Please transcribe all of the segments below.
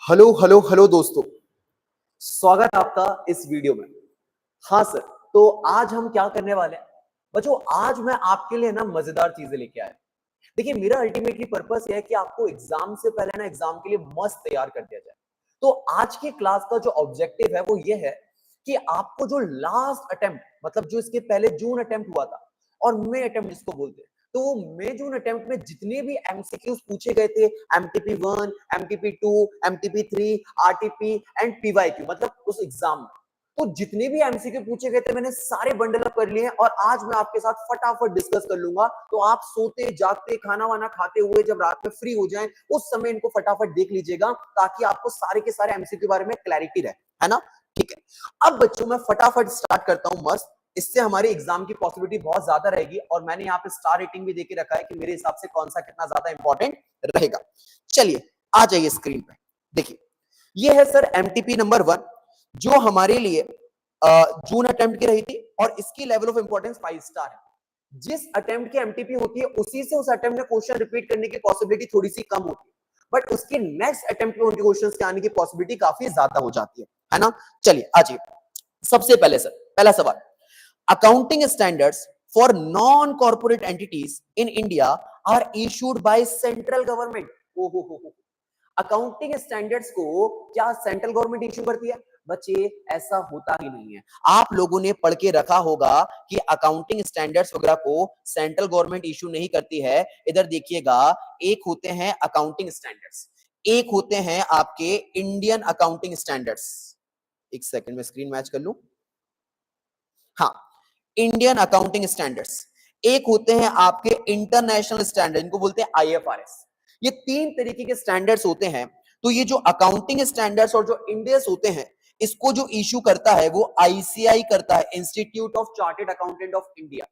Hello hello hello दोस्तों, स्वागत है आपका इस वीडियो में। हाँ सर, तो आज हम क्या करने वाले हैं बच्चों? आज मैं आपके लिए ना मजेदार चीजें लेके आया। देखिए, मेरा अल्टीमेटली पर्पस ये है कि आपको एग्जाम से पहले ना एग्जाम के लिए मस्त तैयार कर दिया जाए। तो आज की क्लास का जो ऑब्जेक्टिव है वो ये है कि आपको जो लास्ट अटेम्प्ट, मतलब जो इसके पहले जून अटेम्प्ट हुआ था और मई अटेम्प्ट जिसको बोलते हैं, तो वो मई जून अटेम्प्ट में जितने भी एमसीक्यूज पूछे गए थे, MTP 1, MTP 2, MTP 3, RTP and PYQ, मतलब उस एग्जाम में तो जितने भी एमसीक्यू पूछे गए थे मैंने सारे बंडल अप कर लिए हैं और आज मैं आपके साथ फटाफट डिस्कस कर लूंगा। तो आप सोते जागते खाना वाना खाते हुए जब रात में फ्री हो जाएं उस समय इनको फटाफट देख लीजिएगा ताकि आपको सारे के सारे एमसीक्यू के बारे में क्लैरिटी रहे, है ना? ठीक है, अब बच्चों मैं फटाफट स्टार्ट करता हूं मस्त। इससे हमारी एग्जाम की पॉसिबिलिटी बहुत ज्यादा रहेगी और मैंने यहाँ पे स्टार रेटिंग भी देके रखा है कि मेरे हिसाब से कौन सा कितना ज्यादा इंपॉर्टेंट रहेगा। चलिए आ जाइए स्क्रीन पे, देखिए ये है सर एमटीपी नंबर 1 जो हमारे लिए जून अटेम्प्ट की रही थी और इसकी लेवल ऑफ इंपॉर्टेंस 5 स्टार है। जिस अटेम्प्ट की एमटीपी होती है उसी से उस अटेम्प्ट में क्वेश्चन रिपीट करने की पॉसिबिलिटी थोड़ी सी कम होती है, बट उसके नेक्स्ट अटेम्प्ट में उनके क्वेश्चंस के आने की पॉसिबिलिटी काफी ज्यादा हो जाती है ना? चलिए आ जाइए, सबसे पहले सर पहला सवाल, accounting standards for non corporate entities in India are issued by central government. हो अकाउंटिंग स्टैंडर्ड्स को क्या सेंट्रल गवर्नमेंट इशू करती है? बच्चे ऐसा होता ही नहीं है। आप लोगों ने पढ़ के रखा होगा कि अकाउंटिंग स्टैंडर्ड्स वगैरह को सेंट्रल गवर्नमेंट इशू नहीं करती है। इधर देखिएगा, एक होते हैं अकाउंटिंग स्टैंडर्ड्स, एक होते हैं आपके इंडियन अकाउंटिंग स्टैंडर्ड्स। एक सेकंड में स्क्रीन मैच कर लूं। हाँ, इंडियन अकाउंटिंग स्टैंडर्ड्स, एक होते हैं आपके इंटरनेशनल स्टैंडर्ड, इनको बोलते हैं आईएफआरएस। ये तीन तरीके के स्टैंडर्ड्स होते हैं। तो ये जो अकाउंटिंग स्टैंडर्ड्स और जो इंडेस होते हैं, इसको जो इशू करता है वो आईसीआई करता है, institute of chartered accountant of India.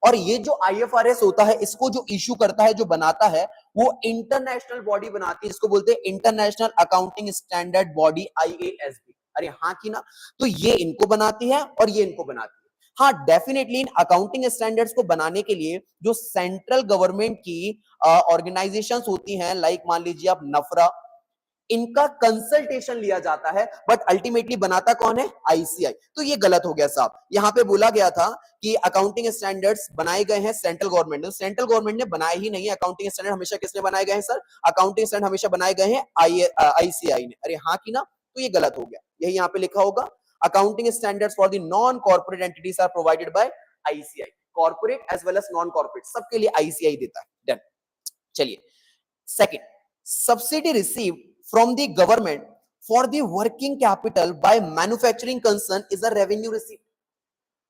और ये जो आईएफआरएस होता है, इसको जो इशू करता है, जो बनाता है, वो इंटरनेशनल बॉडी बनाती है, इसको बोलते हैं इंटरनेशनल अकाउंटिंग स्टैंडर्ड बॉडी, आईएएसबी। अरे हाँ की ना? तो ये इनको बनाती है और ये इनको बनाती है। हाँ, डेफिनेटली इन अकाउंटिंग स्टैंडर्ड्स को बनाने के लिए जो सेंट्रल गवर्नमेंट की ऑर्गेनाइजेशंस होती हैं, लाइक मान लीजिए आप नफरा, इनका कंसल्टेशन लिया जाता है, बट अल्टीमेटली बनाता कौन है? आईसीआई। तो ये गलत हो गया साहब। यहां पे बोला गया था कि अकाउंटिंग स्टैंडर्ड्स बनाए गए हैं सेंट्रल गवर्नमेंट ने, सेंट्रल गवर्नमेंट ने बनाए ही नहीं है। अकाउंटिंग स्टैंडर्ड हमेशा किसने बनाए गए हैं सर? अकाउंटिंग स्टैंडर्ड हमेशा बनाए गए हैं आईसीआई ने। अरे हाँ की ना? तो ये गलत हो गया, यही यहाँ पे लिखा होगा, accounting standards for the non corporate entities are provided by ICI. Corporate as well as non corporate सबके लिए आईसीआई देता है। डन। चलिए second, subsidy received from the government for the working capital by manufacturing concern is a revenue receive.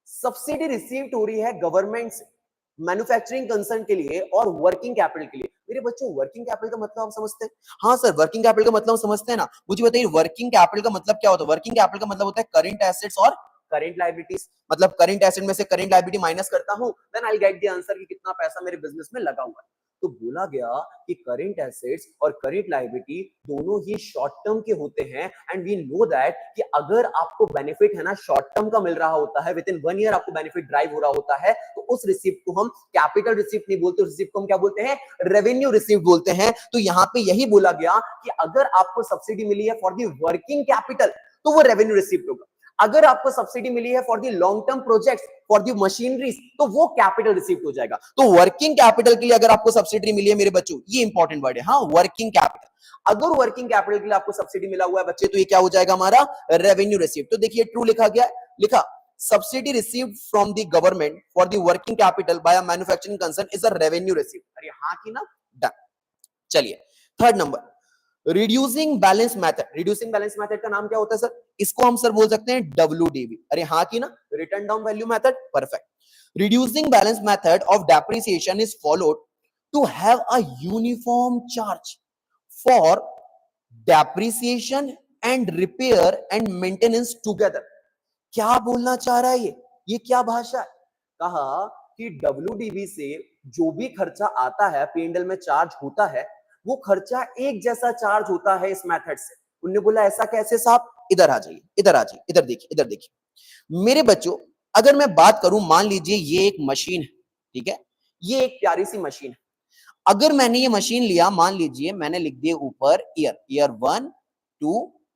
Subsidy received हो रही है government से manufacturing concern के लिए और वर्किंग कैपिटल के लिए। मेरे बच्चों, वर्किंग कैपिटल का मतलब आप समझते हैं? हाँ सर, वर्किंग कैपिटल का मतलब समझते हैं ना? मुझे बताइए वर्किंग कैपिटल का मतलब क्या होता है? वर्किंग कैपिटल का मतलब होता है करंट एसेट्स और करंट लायबिलिटीज। मतलब करंट एसेट में से करंट लायबिलिटी माइनस करता हूं, then I will get the answer कि कितना पैसा मेरे बिजनेस में लगा हुआ है। तो बोला गया कि करंट एसेट्स और करंट लायबिलिटी दोनों ही शॉर्ट टर्म के होते हैं एंड वी नो दैट कि अगर आपको बेनिफिट है ना शॉर्ट टर्म का मिल रहा होता है, विद इन 1 ईयर आपको बेनिफिट ड्राइव हो रहा होता है, तो उस रिसिप्ट को हम कैपिटल रिसिप्ट नहीं बोलते, उस रिसिप्ट को हम क्या बोलते हैं? रेवेन्यू रिसिप्ट बोलते हैं। तो यहाँ पे यही बोला गया कि अगर आपको सब्सिडी मिली है फॉर दी वर्किंग कैपिटल तो वो रेवेन्यू रिसिप्ट होगा। अगर आपको सब्सिडी मिली है for the long term projects, for the machineries, तो वो कैपिटल रिसीव्ड हो जाएगा। तो वर्किंग कैपिटल के लिए अगर आपको सब्सिडी मिली है मेरे बच्चों, ये इंपॉर्टेंट वर्ड है, हाँ, वर्किंग कैपिटल। अगर वर्किंग कैपिटल के लिए आपको सब्सिडी मिला हुआ है बच्चे, तो ये क्या हो जाएगा हमारा? Revenue received. तो देखिए ट्रू लिखा गया है, लिखा subsidy received from the government for the working capital bye a manufacturing concern is a revenue received. अरे हाँ की ना? डन। चलिए third number, reducing balance method. Reducing balance method का नाम क्या होता है सर? इसको हम सर बोल सकते हैं WDV। अरे हाँ की ना? Written down value method. Perfect. Reducing balance method of depreciation is followed to have a uniform charge for depreciation and repair and maintenance together. क्या बोलना चाह रहा है ये क्या भाषा है? कहा कि WDV से जो भी खर्चा आता है, P&L में चार्ज होता है, वो खर्चा एक जैसा चार्ज होता है इस मेथड से। उन्होंने बोला ऐसा कैसे साहब? इधर आ जाइए, इधर आ जाइए, इधर देखिए, इधर देखिए मेरे बच्चों। अगर मैं बात करूं, मान लीजिए ये एक मशीन है, ठीक है, ये एक प्यारी सी मशीन है। अगर मैंने ये मशीन लिया, मान लीजिए मैंने लिख दिया ऊपर ईयर 1 2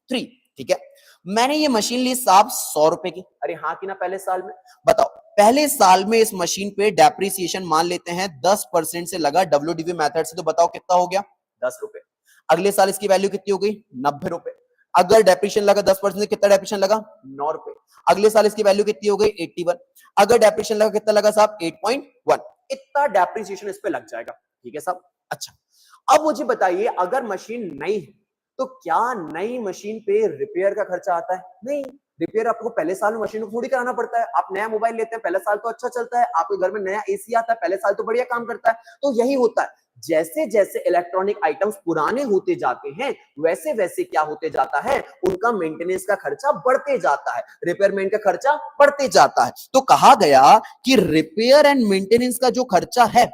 3। ठीक है, मैंने ये मशीन ली साहब 100 रुपए की। अरे हाँ कि ना, पहले साल में। बताओ, पहले साल में इस मशीन पे डेप्रिसिएशन मान लेते हैं 10% से लगा डब्ल्यूडीवी मेथड से, तो बताओ कितना हो गया? 10 रुपए। अगले साल इसकी वैल्यू कितनी हो गई? 90 रुपए। अगर डेप्रिसिएशन लगा 10% से कितना डेप्रिसिएशन लगा? 9 रुपए। अगले साल इसकी वैल्यू कितनी हो गई? 81। अगर डेप्रिसिएशन लगा कितना लगा साहब? 8.1। इतना डेप्रिसिएशन इस पे लग जाएगा। ठीक है साहब। अच्छा, अब मुझे बताइए, अगर मशीन नई है तो क्या नई मशीन पे रिपेयर का खर्चा आता है? नहीं, रिपेयर आपको पहले साल में मशीन को थोड़ी कराना पड़ता है। आप नया मोबाइल लेते हैं, पहले साल तो अच्छा चलता है, आपके घर में नया एसी आता है, पहले साल तो बढ़िया काम करता है। तो यही होता है, जैसे जैसे इलेक्ट्रॉनिक आइटम्स पुराने होते जाते हैं, वैसे वैसे क्या होते जाता है, उनका मेंटेनेंस का खर्चा बढ़ते जाता है, रिपेयरमेंट का खर्चा बढ़ते जाता है। तो कहा गया कि रिपेयर एंड मेंटेनेंस का जो खर्चा है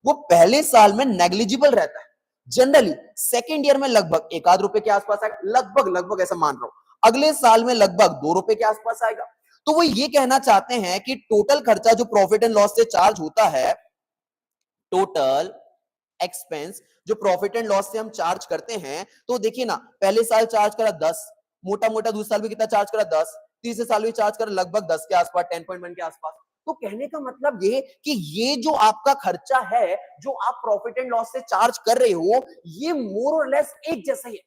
वो पहले साल में नेग्लिजिबल रहता है। जनरली सेकेंड ईयर में लगभग 1 आध रुपए के आसपास आएगा, लगभग ऐसा मान रहा हूं। अगले साल में लगभग 2 रुपए के आसपास आएगा। तो वो ये कहना चाहते हैं कि टोटल खर्चा जो प्रॉफिट एंड लॉस से चार्ज होता है, टोटल एक्सपेंस जो प्रॉफिट एंड लॉस से हम चार्ज करते हैं, तो देखिए ना, पहले साल चार्ज करा 10, मोटा मोटा दूसरे साल भी कितना चार्ज करा 10, तीसरे साल भी चार्ज करा लगभग 10 के आसपास, 10.1 के आसपास। तो कहने का मतलब ये कि ये जो आपका खर्चा है, जो आप प्रॉफिट एंड लॉस से चार्ज कर रहे हो, ये मोर और लेस एक जैसा ही है।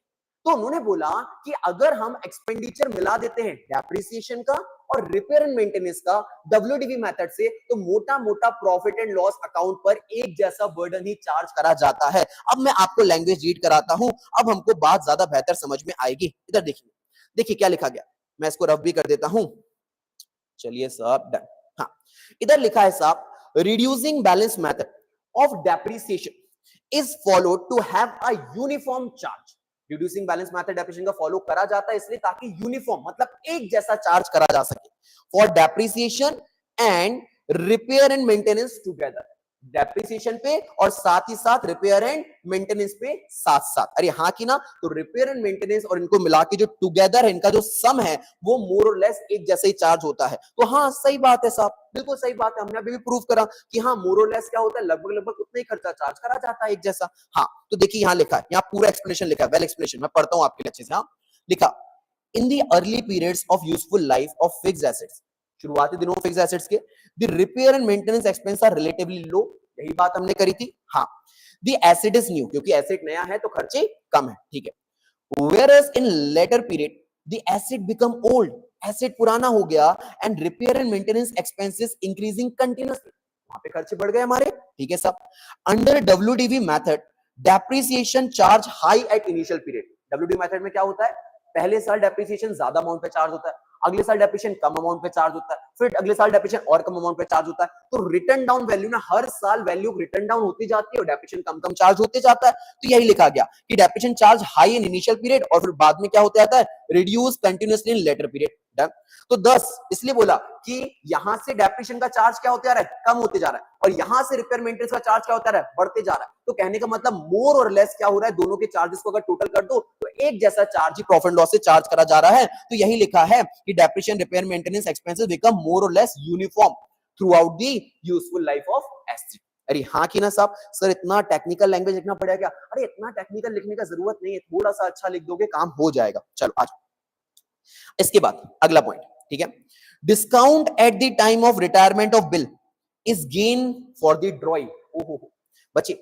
तो उन्होंने बोला कि अगर हम एक्सपेंडिचर मिला देते हैं डेप्रिसिएशन का और रिपेयर एंड मेंटेनेंस का डब्ल्यूडीवी मेथड से, तो मोटा मोटा प्रॉफिट एंड लॉस अकाउंट पर एक जैसा बर्डन ही चार्ज करा जाता है। अब मैं आपको लैंग्वेज रीड कराता हूं, अब हमको बात ज्यादा बेहतर समझ में आएगी। इधर देखिए, देखिए क्या लिखा गया, मैं इसको रफ भी कर देता हूं। चलिए साहब, डन। हाँ, इधर लिखा है साहब, reducing balance method of depreciation is followed to have a uniform charge. Reducing balance method depreciation का फॉलो करा जाता है इसलिए ताकि यूनिफॉर्म मतलब एक जैसा चार्ज करा जा सके for depreciation and repair and maintenance together. Depreciation पे और साथ ही साथ रिपेयर एंड मेंटेनेंस पे साथ साथ। अरे हाँ कि ना, तो रिपेयर एंड मेंटेनेंस और इनको मिला के जो टुगेदर है, इनका जो सम है, वो मोर और लेस एक जैसे ही चार्ज होता है। तो हाँ, सही बात है साहब, बिल्कुल सही बात है। हमने अभी भी प्रूव करा कि हाँ, मोर और लेस क्या होता है, लगभग लगभग उतना ही खर्चा चार्ज करा जाता है एक जैसा। हाँ, तो देखिए यहाँ लिखा है, यहाँ पूरा एक्सप्लेनेशन लिखा है, वेल एक्सप्लेनेशन, मैं पढ़ता हूँ आपके लिए अच्छे से। हाँ, लिखा, in the early periods of useful life of fixed assets, शुरुआती दिनों फिक्स्ड एसेट्स के, the repair and maintenance expense are relatively low. यही बात हमने करी थी। हाँ, द एसेट इज न्यू, क्योंकि एसेट नया है तो खर्चे कम है। ठीक है, whereas in later period the asset become old, asset पुराना हो गया, and repair and maintenance expenses increasing continuously, वहां पे खर्चे बढ़ गए हमारे। ठीक है साहब, under WDV method depreciation charge high at initial period. WDV method में क्या होता है, पहले साल डेप्रिसिएशन ज्यादा अमाउंट पे चार्ज होता है, अगले साल डेप्रिसिएशन कम अमाउंट पे चार्ज होता है, फिर अगले साल डेप्रिसिएशन और कम अमाउंट पे चार्ज होता है। तो रिटर्न डाउन वैल्यू ना, हर साल वैल्यू रिटर्न डाउन होती जाती है और डेप्रिसिएशन कम कम चार्ज होते जाता है। तो यही लिखा गया कि depreciation charge high in initial period और फिर बाद में क्या होता जाता है, रिड्यूस कंटिन्यूअसली इन लेटर पीरियड। डन। तो 10 इसलिए बोला कि यहां से डेप्रिसिएशन का चार्ज क्या होते जा रहा है, कम होते जा रहा है, और यहां से रिपेयर मेंटेनेंस का चार्ज क्या होता रहा है, बढ़ते जा रहा है। तो कहने का मतलब मोर और लेस क्या हो रहा है, दोनों के चार्जेस को अगर टोटल कर दो तो एक जैसा चार्ज ही प्रॉफिट लॉस से चार्ज करा जा रहा है। तो यही लिखा है कि depreciation repair maintenance expenses become more और less uniform throughout the useful life of asset. अरे हाँ कि ना साहब, सर इतना टेक्निकल लैंग्वेज लिखना पड़ेगा क्या? अरे इतना टेक्निकल लिखने का जरूरत नहीं है, थोड़ा सा अच्छा लिख दोगे काम हो जाएगा। चलो आज इसके बाद अगला पॉइंट। ठीक है, discount at the time of retirement of bill is gain for the ड्रॉई। ओहो बच्चे,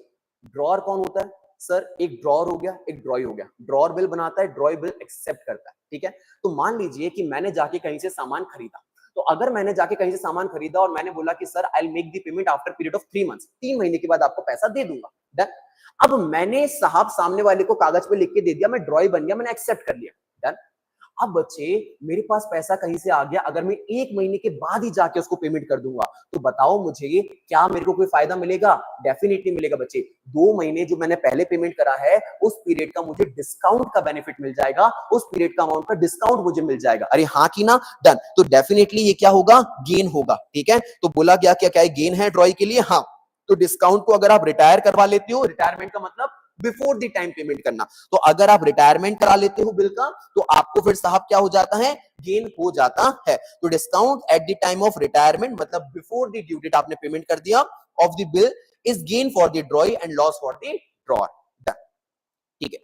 ड्रॉअर कौन होता है? सर एक ड्रॉअर हो गया, एक ड्रॉई हो गया। ड्रॉअर बिल बनाता है, ड्रॉई बिल एक्सेप्ट करता है। ठीक है, तो मान लीजिए कि मैंने जाके कहीं से सामान खरीदा, तो अगर मैंने जाके कहीं से सामान खरीदा और मैंने बोला कि sir I will make the payment after period of 3 months, 3 महीने के बाद आपको पैसा दे दूंगा। डन। अब मैंने साहब सामने वाले को कागज पे लिख के दे दिया, मैं ड्रॉई बन गया, मैंने एक्सेप्ट कर लिया। डन। अब बच्चे, मेरे पास पैसा कहीं से आ गया, अगर मैं 1 महीने के बाद ही जाके उसको पेमेंट कर दूंगा, तो बताओ मुझे क्या मेरे को कोई फायदा मिलेगा? डेफिनेटली मिलेगा बच्चे। 2 महीने जो मैंने पहले पेमेंट करा है, उस पीरियड का मुझे डिस्काउंट का बेनिफिट मिल जाएगा, उस पीरियड का अमाउंट का डिस्काउंट मुझे मिल जाएगा। अरे हाँ की ना, डन। तो डेफिनेटली ये क्या होगा, गेन होगा। ठीक है, तो बोला गया क्या क्या गेन है ड्रॉई के लिए? हाँ, तो डिस्काउंट को अगर आप रिटायर करवा लेते हो, रिटायरमेंट का मतलब बिफोर द टाइम पेमेंट करना, तो अगर आप रिटायरमेंट करा लेते हो बिल का, तो आपको फिर साहब क्या हो जाता है, गेन हो जाता है। तो discount at the time of retirement मतलब बिफोर द ड्यू डेट आपने पेमेंट कर दिया of the bill is gain for the drawee and loss for the drawer. ठीक है,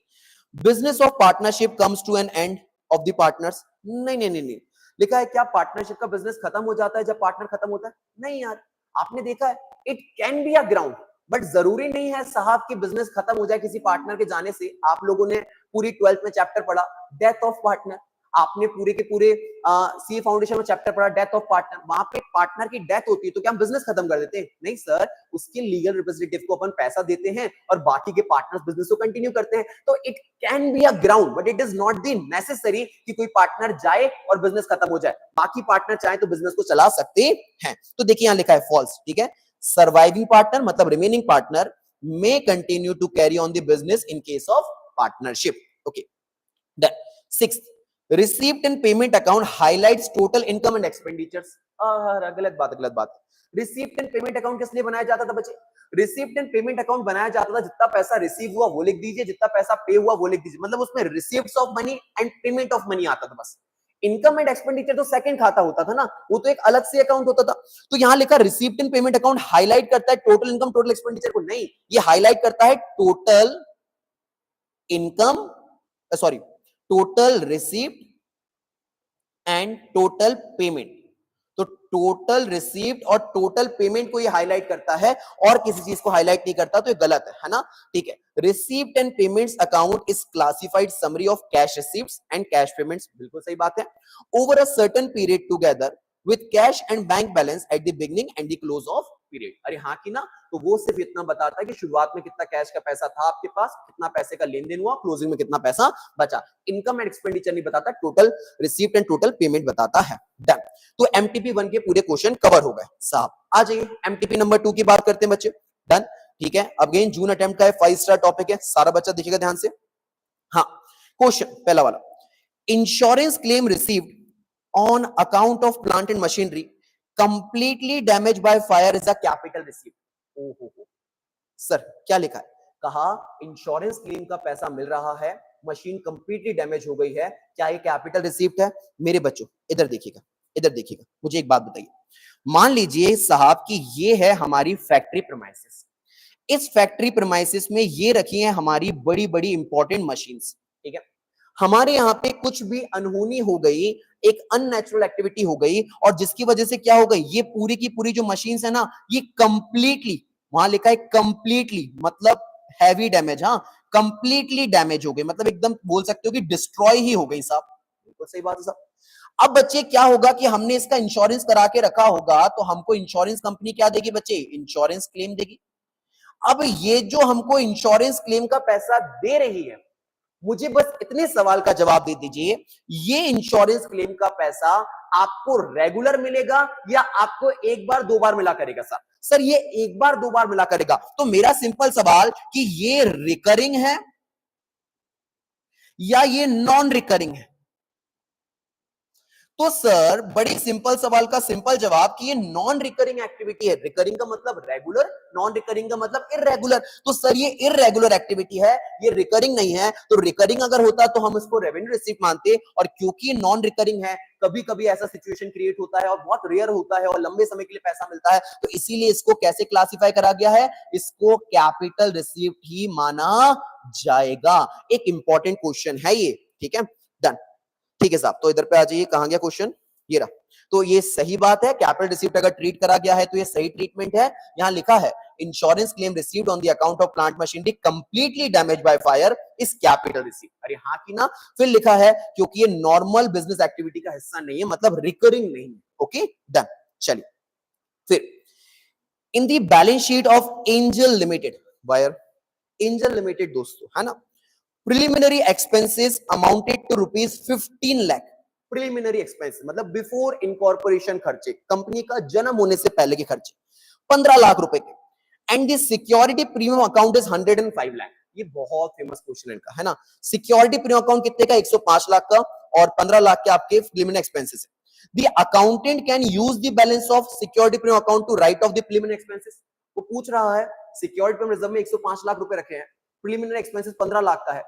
business of partnership comes to an end of the partners. नहीं नहीं नहीं नहीं, लिखा है क्या पार्टनरशिप का बिजनेस खत्म हो जाता है जब पार्टनर खत्म होता है? नहीं यार, आपने देखा है it can be a ground, but जरूरी नहीं है साहब कि बिजनेस खत्म हो जाए किसी पार्टनर के जाने से। आप लोगों ने पूरी 12th में चैप्टर पढ़ा डेथ ऑफ पार्टनर, आपने पूरे के पूरे सी फाउंडेशन में चैप्टर पढ़ा डेथ ऑफ पार्टनर, वहां पे पार्टनर की डेथ होती है तो क्या हम बिजनेस खत्म कर देते हैं? नहीं सर, उसके लीगल रिप्रेजेंटेटिव को अपन पैसा देते हैं और बाकी के पार्टनर्स बिजनेस को कंटिन्यू करते हैं। तो it can be a ground but it is not the necessary कि कोई पार्टनर जाए और बिजनेस खत्म हो जाए, बाकी पार्टनर चाहे तो बिजनेस को चला सकते हैं। तो देखिए यहां लिखा है फॉल्स, ठीक है। सर्वाइविंग पार्टनर मतलब remaining partner may continue to carry on the business in case of partnership. Okay, done. Sixth, receipt and payment account highlights total income and expenditures. गलत बात, गलत बात। रिसीप्ट एंड पेमेंट अकाउंट किस लिए बनाया जाता था बच्चे? रिसीप्ट एंड पेमेंट अकाउंट बनाया जाता था जितना पैसा रिसीव हुआ वो लिख दीजिए, जितना पैसा पे हुआ वो लिख दीजिए, मतलब उसमें receipts of money and payment of money आता था बस। इनकम एंड एक्सपेंडिचर तो सेकंड खाता होता था ना, वो तो एक अलग से अकाउंट होता था। तो यहां लिखा receipt and payment account highlight करता है टोटल इनकम टोटल एक्सपेंडिचर को? नहीं, ये हाईलाइट करता है total income, sorry, total receipt and total payment. तो टोटल रिसीव्ड और टोटल पेमेंट को ये हाईलाइट करता है और किसी चीज को हाईलाइट नहीं करता, तो ये गलत है ना? ठीक है, received and payments account is classified summary of cash receiveds and cash payments, बिल्कुल सही बात है। Over a certain period together with cash and bank balance at the beginning and the close of period. अरे हाँ की ना, तो वो सिर्फ इतना बताता है कि शुरुआत में कितना कैश का पैसा था आपके पास, कितना पैसे का लेन देन हुआ, क्लोजिंग में कितना पैसा बचा। इनकम एंड एक्सपेंडिचर नहीं बताता, total received and total payment बताता है। डन। तो एमटीपी 1 के पूरे क्वेश्चन कवर हो गए साहब। आ जाइए एमटीपी नंबर 2 की बात करते हैं बच्चे। डन, ठीक है। अगेन जून अटेम्प्ट का है, 5 स्टार टॉपिक है, सारा बच्चा देखिएगा ध्यान से। हाँ, क्वेश्चन पहला वाला, insurance claim received on account of plant and machinery completely damage by fire is a capital received. ओहो सर, क्या लिखा है? कहा इंश्योरेंस क्लेम का पैसा मिल रहा है, मशीन कंप्लीटली डैमेज हो गई है, क्या ये कैपिटल रिसीव्ड है? मेरे बच्चों इधर देखिएगा, इधर देखिएगा, मुझे एक बात बताइए। मान लीजिए साहब कि ये है हमारी फैक्ट्री प्रीमाइसेस, इस फैक्ट्री प्रीमाइसेस में ये रखी है हमारी बड़ी बड़ी इंपॉर्टेंट मशीन्स, ठीक है। हमारे यहाँ पे कुछ भी अनहोनी हो गई, एक अननेचुरल एक्टिविटी हो गई, और जिसकी वजह से क्या हो गई, ये पूरी की पूरी जो मशीन्स है ना, ये कंप्लीटली, वहां लिखा है कंप्लीटली मतलब हैवी डैमेज, हाँ कंप्लीटली डैमेज हो गई, मतलब एकदम बोल सकते हो कि डिस्ट्रॉय ही हो गई साहब। बिल्कुल सही बात है साहब। अब बच्चे क्या होगा कि हमने इसका इंश्योरेंस करा के रखा होगा, तो हमको इंश्योरेंस कंपनी क्या देगी बच्चे? इंश्योरेंस क्लेम देगी। अब ये जो हमको इंश्योरेंस क्लेम का पैसा दे रही है, मुझे बस इतने सवाल का जवाब दे दीजिए, ये इंश्योरेंस क्लेम का पैसा आपको रेगुलर मिलेगा या आपको एक बार दो बार मिला करेगा? सर ये एक बार दो बार मिला करेगा। तो मेरा सिंपल सवाल कि ये रिकरिंग है या ये नॉन रिकरिंग है? तो सर बड़ी सिंपल सवाल का सिंपल जवाब कि ये नॉन रिकरिंग एक्टिविटी है। रिकरिंग का मतलब रेगुलर, नॉन रिकरिंग का मतलब इररेगुलर। तो सर ये इररेगुलर एक्टिविटी है, ये रिकरिंग नहीं है। तो रिकरिंग अगर होता तो हम इसको रेवेन्यू रिसीप्ट मानते, और क्योंकि नॉन रिकरिंग है, कभी कभी ऐसा सिचुएशन क्रिएट होता है और बहुत रेयर होता है और लंबे समय के लिए पैसा मिलता है, तो इसीलिए इसको कैसे क्लासिफाई करा गया है? इसको कैपिटल रिसीप्ट ही माना जाएगा। एक इंपॉर्टेंट क्वेश्चन है ये, ठीक है। डन, ठीक है साहब। तो इधर पे आ जाइए, कहां गया क्वेश्चन? ये रहा। तो ये सही बात है, कैपिटल रिसीव्ड अगर ट्रीट करा गया है तो ये सही ट्रीटमेंट है। यहां लिखा है insurance claim received on the account of plant machinery completely damage by fire is capital received. अरे हाँ की ना? फिर लिखा है क्योंकि ये नॉर्मल बिजनेस एक्टिविटी का हिस्सा नहीं है, मतलब रिकरिंग नहीं है। Okay done. चलिए फिर in the balance sheet of Angel Limited, वायर एंजल लिमिटेड दोस्तों, है ना, preliminary expenses amounted to rupees 15 lakh. Preliminary expense मतलब बिफोर इनकॉर्पोरेशन खर्चे, कंपनी का जन्म होने से पहले के खर्चे 15 लाख रुपए के। And the security premium account is 105 lakh. ये बहुत फेमस क्वेश्चन इनका, है ना। सिक्योरिटी प्रीमियम अकाउंट कितने का? 105 लाख का, और 15 लाख के आपके प्रिलिमिनरी एक्सपेंसेस है। The accountant can use the balance of security premium account to write off the preliminary expenses। वो पूछ रहा है सिक्योरिटी प्रीमियम रिजर्व में 105 लाख रुपए रखे हैं, प्रीलिमिनरी एक्सपेंसेस 15 लाख का है,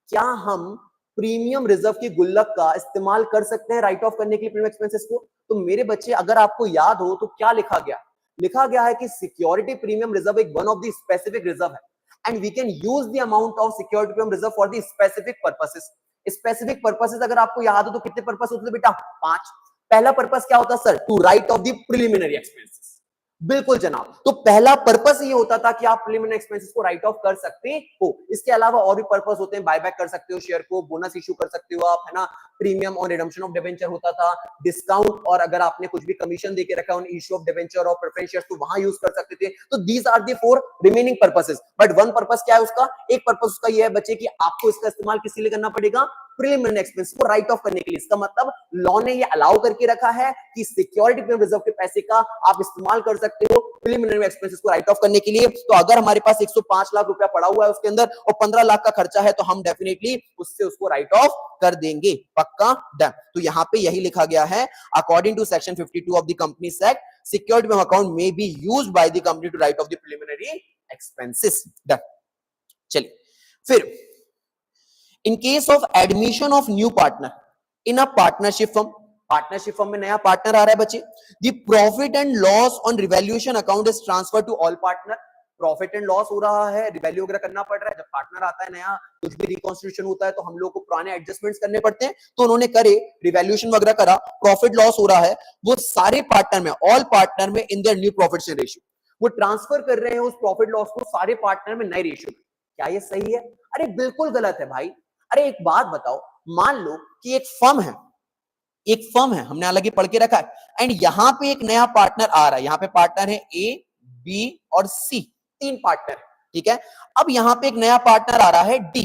क्या हम प्रीमियम रिजर्व की गुल्लक का इस्तेमाल कर सकते हैं राइट ऑफ करने के लिए प्रीमियम एक्सपेंसेस को? तो मेरे बच्चे अगर आपको याद हो तो क्या लिखा गया? लिखा गया है कि सिक्योरिटी प्रीमियम रिजर्व एक one of the specific reserve है, and we can use the amount of security premium reserve for the specific purposes. Specific purposes अगर आपको याद हो तो कितने पर्पस होते हैं बेटा? 5। पहला पर्पस क्या होता sir? To write off the preliminary expenses. बिल्कुल जनाब, तो पहला पर्पस ये होता था कि आप प्रिलिमिनरी एक्सपेंसेस को राइट ऑफ कर सकते हो। इसके अलावा और भी पर्पस होते हैं, बायबैक कर सकते हो शेयर को, बोनस इशू कर सकते हो आप, है ना, premium on redemption of debenture होता था, डिस्काउंट, और अगर आपने कुछ भी कमीशन देके रखा है ऑन इशू ऑफ डिबेंचर और प्रेफरेंस शेयर्स तो वहां यूज कर सकते थे। तो these are the 4 remaining purposes. But one purpose क्या है उसका? एक पर्पस उसका ये है बच्चे कि आपको इसका इस्तेमाल किस लिए करना पड़ेगा? प्रीलिमिनरी एक्सपेंस को राइट ऑफ करने के लिए। इसका मतलब लॉ ने ये अलाउ करके रखा है कि सिक्योरिटी प्रीमियम रिजर्व के पैसे का आप इस्तेमाल कर सकते हो प्रीलिमिनरी एक्सपेंसेस को राइट ऑफ करने के लिए। तो अगर हमारे पास 105 लाख रुपया पड़ा हुआ है उसके अंदर और 15 लाख का खर्चा है तो हम डेफिनेटली उससे उसको राइट ऑफ कर देंगे, पक्का डन। तो यहां पे यही लिखा गया है, according to section 52 of the companies act, security premium account may be used by the company to write off the preliminary expenses, done. चलिए फिर, in case of admission of new partner in a partnership firm, partnership firm में नया partner आ रहा है बच्चे, the profit and loss on revaluation account is transferred to all partner। Profit and loss हो रहा है, रिवैल्यू वगैरह करना पड़ रहा है, जब पार्टनर आता है नया, कुछ भी रिकॉन्स्टिट्यूशन होता है तो हम लोग को पुराने एडजस्टमेंट्स करने पड़ते हैं, तो उन्होंने करे, रिवैल्यूएशन वगैरह करा, प्रॉफिट लॉस हो रहा है, वो सारे पार्टनर में, ऑल पार्टनर में in their new profit share ratio, वो ट्रांसफर कर रहे हैं उस प्रॉफिट लॉस को सारे पार्टनर में नए रेशियो में। क्या ये सही है? अरे बिल्कुल गलत है भाई। अरे एक बात बताओ, मान लो कि एक फर्म है, हमने अलग ही पढ़ के रखा है, एंड यहां पे एक नया पार्टनर आ रहा है, यहां पे पार्टनर है ए, बी और सी, 3 पार्टनर, ठीक है। अब यहां पे एक नया पार्टनर आ रहा है डी,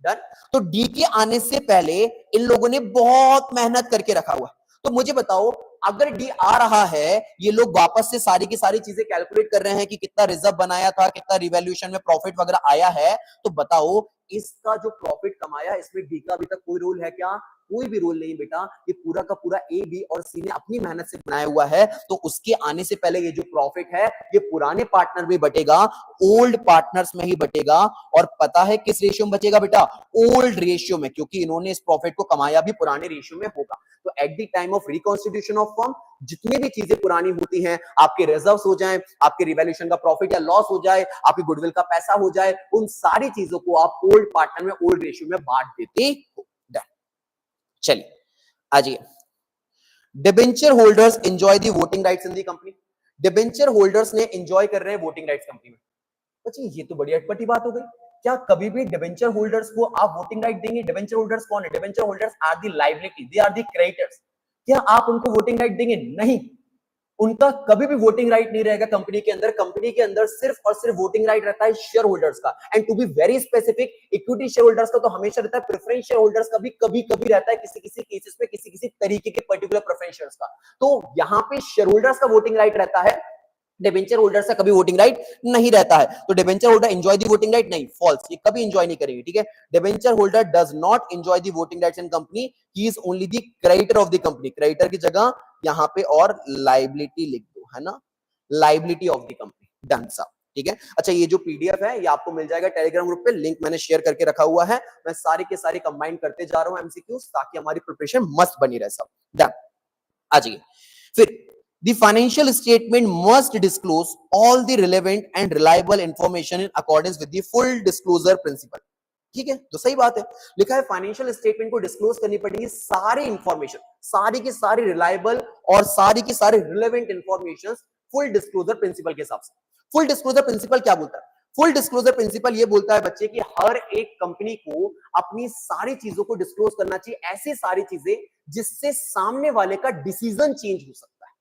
डन। तो डी के आने से पहले इन लोगों ने बहुत मेहनत करके रखा हुआ है, तो मुझे बताओ अगर डी आ रहा है, ये लोग वापस से सारी की सारी चीजें कैलकुलेट कर रहे हैं कि कितना रिजर्व बनाया था, कितना रिवैल्यूएशन में प्रॉफिट वगैरह आया है, तो बताओ इसका जो प्रॉफिट कमाया इसमें डी का अभी तक कोई रोल है क्या? कोई भी रोल नहीं बेटा, ये पूरा का पूरा ए, बी और सी ने अपनी मेहनत से बनाया हुआ है, तो उसके आने से पहले ये जो प्रॉफिट है ये पुराने पार्टनर में बटेगा, ओल्ड पार्टनर्स में ही बटेगा, और पता है किस रेशियो में बचेगा बेटा? ओल्ड रेशियो में, क्योंकि इन्होंने इस प्रॉफिट को कमाया भी पुराने रेशियो में होगा। तो eight the time of reconstitution of firm, जितनी भी चीजें पुरानी होती हैं, आपके रिजर्व्स हो जाएं, आपके रिवैल्यूएशन का प्रॉफिट या लॉस हो जाए, आपकी गुडविल का पैसा हो जाए, उन सारी चीजों को आप ओल्ड पार्टनर में ओल्ड रेशियो में बांट देते हो। चलिए आइए, debenture holders enjoy the voting rights in the company. Debenture holders ने एंजॉय कर रहे हैं वोटिंग राइट्स कंपनी में। अच्छा ये तो बड़ी अटपटी बात हो गई, क्या कभी भी डिबेंचर होल्डर्स को आप वोटिंग राइट देंगे? डिबेंचर होल्डर्स कौन है? Debenture holders are the liability, they are the creditors. क्या आप उनको वोटिंग राइट देंगे? नहीं, उनका कभी भी वोटिंग राइट नहीं रहेगा कंपनी के अंदर। कंपनी के अंदर सिर्फ और सिर्फ वोटिंग राइट रहता है शेयर होल्डर्स का, and to be very specific, equity share holders का तो हमेशा रहता है, प्रेफरेंस शेयर होल्डर्स का भी कभी कभी रहता है, किसी किसी केसेस में किसी किसी तरीके के पर्टिकुलर प्रेफरेंस शेयर्स का। तो यहाँ पे शेयर होल्डर्स का वोटिंग राइट रहता है, डिबेंचर होल्डर्स का कभी वोटिंग राइट नहीं रहता है। तो debenture holder enjoy the voting right? नहीं, फॉल्स, ये कभी एंजॉय नहीं करेंगे, ठीक है। Debenture holder does not enjoy the voting rights in company, he is only the creditor of the company. Creditor की जगह यहाँ पे और लायबिलिटी लिख दो, है ना, liability of the company, done सा, ठीक है। अच्छा ये जो पीडीएफ है ये आपको मिल जाएगा टेलीग्राम ग्रुप पे, लिंक मैंने शेयर करके रखा हुआ है। मैं सारे के सारे कंबाइन करते जा रहा हूं एमसीक्यूज, ताकि हमारी प्रिपरेशन मस्त बनी रहे सब, डन। आ जाइए फिर, the financial statement must disclose all the relevant and reliable information in accordance with the full disclosure principle। ठीक है, तो सही बात है, लिखा है फाइनेंशियल स्टेटमेंट को डिस्क्लोज करनी पड़ेगी सारी इंफॉर्मेशन, सारी की सारी रिलायबल और सारी की सारी relevant information full disclosure principle के हिसाब से। फुल डिस्क्लोजर प्रिंसिपल क्या बोलता है? फुल डिस्क्लोजर प्रिंसिपल ये बोलता है बच्चे कि हर एक कंपनी को अपनी सारी चीजों को डिस्क्लोज करना चाहिए, ऐसी सारी चीजें जिससे सामने वाले का डिसीजन चेंज हो सकता है,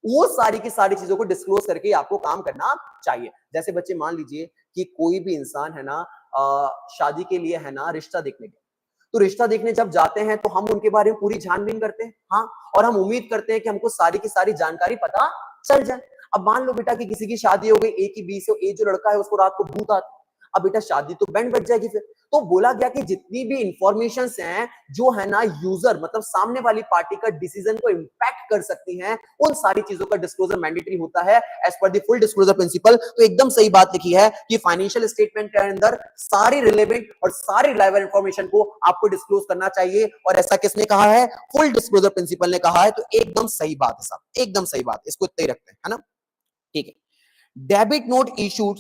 वो सारी की सारी चीजों को डिस्क्लोज करके आपको काम करना चाहिए। जैसे बच्चे मान लीजिए कि कोई भी इंसान है ना शादी के लिए है ना रिश्ता देखने गए, तो रिश्ता देखने जब जाते हैं तो हम उनके बारे में पूरी छानबीन करते हैं, हाँ, और हम उम्मीद करते हैं कि हमको सारी की सारी जानकारी पता चल जाए। अब मान लो बेटा कि किसी की शादी हो गई, ए की बी से, ए जो लड़का है उसको रात को भूत आता, अब बेटा शादी तो बैंड बज जाएगी फिर। तो बोला गया कि जितनी भी इंफॉर्मेशन हैं जो है ना यूजर मतलब सामने वाली पार्टी का डिसीजन को इंपैक्ट कर सकती हैं, उन सारी चीजों का डिस्क्लोजर मैंडेटरी होता है as per the full disclosure principal. तो एकदम सही बात लिखी है कि फाइनेंशियल स्टेटमेंट के अंदर सारी रिलेवेंट और सारी रिलायबल इंफॉर्मेशन को आपको डिस्क्लोज करना चाहिए, और ऐसा किसने कहा है? फुल डिस्क्लोजर प्रिंसिपल ने कहा है। तो एकदम सही बात है साहब, एकदम सही बात, इसको इतना ही रखते हैं, है ना, ठीक है। Debit note issued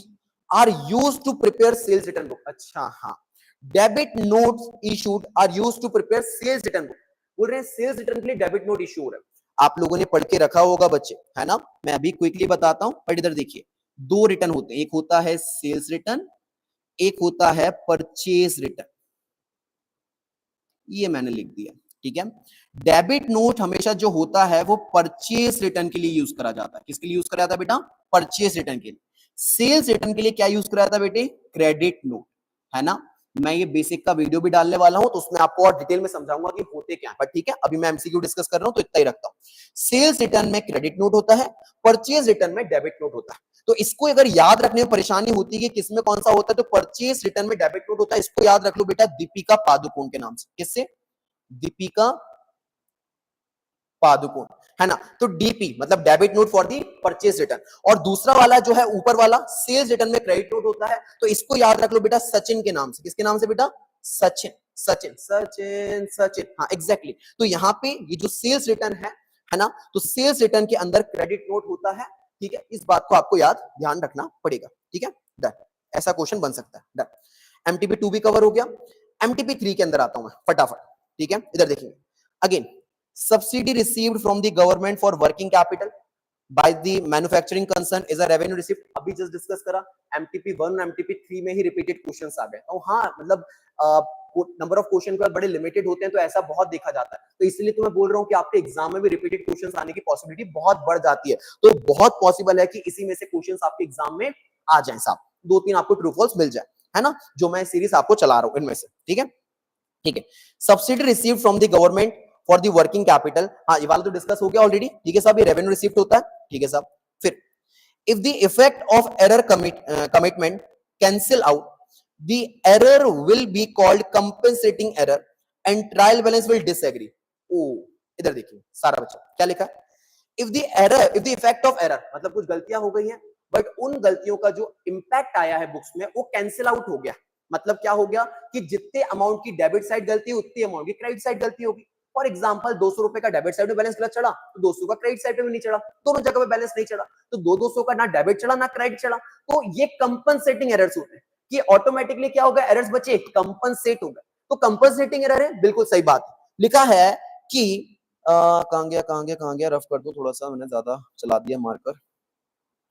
are used to prepare sales return book. अच्छा हाँ, debit notes issued are used to prepare sales return book. बोल रहे हैं सेल्स रिटर्न के लिए डेबिट नोट इशू हो रहा है। आप लोगों ने पढ़ के रखा होगा बच्चे, है ना। मैं अभी क्विकली बताता हूं, बट इधर देखिए, दो रिटर्न होते हैं, एक होता है सेल्स रिटर्न, एक होता है परचेज रिटर्न। ये मैंने लिख दिया, ठीक है। डेबिट नोट हमेशा जो होता है वो परचेज रिटर्न के लिए यूज करा जाता है। किसके लिए यूज करा जाता है बेटा? परचेज रिटर्न के लिए। सेल्स रिटर्न के लिए क्या यूज करा जाता है बेटे? क्रेडिट नोट, है ना। मैं ये बेसिक का वीडियो भी डालने वाला हूं, तो उसमें आपको और डिटेल में समझाऊंगा कि होते क्या है, बट ठीक है, अभी मैं एमसीक्यू डिस्कस कर रहा हूं तो इतना ही रखता हूं। सेल्स रिटर्न में क्रेडिट नोट होता है, परचेज रिटर्न में डेबिट नोट होता है। तो इसको अगर याद रखने में परेशानी होती है कि किसमें कौन सा होता है, तो परचेज रिटर्न में डेबिट नोट होता है। इसको याद रख लो बेटा, दीपिका पादुकोण के नाम से। किससे? दीपिका पादुकोण, है ना। तो डीपी मतलब debit note for the purchase return. और दूसरा वाला जो है ऊपर वाला सेल्स रिटर्न में क्रेडिट नोट होता है, तो इसको याद रख लो बेटा सचिन के नाम से। किसके नाम से बेटा? सचिन, सचिन सचिन सचिन, हाँ एग्जैक्टली। तो यहाँ पे ये जो सेल्स रिटर्न है ना, तो सेल्स रिटर्न के अंदर क्रेडिट नोट होता है, ठीक है। इस बात को आपको याद ध्यान रखना पड़ेगा, ठीक है। डन, ऐसा क्वेश्चन बन सकता है। डन, एमटीपी 2 भी कवर हो गया। एमटीपी 3 के अंदर आता हूं मैं फटाफट, ठीक है। इधर देखिए again, subsidy received from the government for working capital by the manufacturing concern is a revenue received। अभी जस्ट डिस्कस करा, एमटीपी 1 एमटीपी 3 में ही रिपीटेड क्वेश्चंस आ गए। तो हाँ, मतलब नंबर ऑफ क्वेश्चन का बड़े लिमिटेड होते हैं, तो ऐसा बहुत देखा जाता है। तो इसलिए तो मैं बोल रहा हूँ कि आपके एग्जाम में भी रिपीटेड क्वेश्चंस आने की पॉसिबिलिटी बहुत बढ़ जाती है। तो बहुत पॉसिबल है कि इसी में से क्वेश्चंस आपके एग्जाम में आ जाए साहब, 2-3 आपको ट्रू फॉल्स मिल जाए, है ना, जो मैं सीरीज आपको चला रहा हूँ इनमें से, ठीक है। ठीक है, subsidy receive from the government for the working capital, हाँ ये वाला तो डिस्कस हो गया ऑलरेडी, ठीक है साहब। ये रेवेन्यू रिसीव्ड होता है, ठीक है साहब। फिर if the effect of error commitment cancel out, the error will be called compensating error and trial balance will disagree. ओ इधर देखिए सारा बच्चा क्या लिखा है, if the effect of error मतलब कुछ गलतियां हो गई हैं, बट उन गलतियों का जो इंपैक्ट आया है बुक्स में वो कैंसिल आउट हो गया। मतलब क्या हो गया कि जितने अमाउंट की डेबिट साइड गलती है उतनी अमाउंट की क्रेडिट साइड गलती होगी। फॉर एग्जांपल 200 रुपए का डेबिट साइड में बैलेंस गलत चढ़ा, तो 200 का क्रेडिट साइड में भी नहीं चढ़ा, दोनों जगह पे बैलेंस नहीं चढ़ा, तो 200 का ना डेबिट चढ़ा ना क्रेडिट चढ़ा। तो ये कंपनसेटिंग एरर्स होते हैं कि ऑटोमेटिकली क्या होगा, एरर्स बचे कंपनसेट हो गए। तो कंपनसेटिंग एरर है, बिल्कुल सही बात लिखा है कि कहां गया, रफ कर दो थोड़ा सा, मैंने ज्यादा चला दिया मार्कर।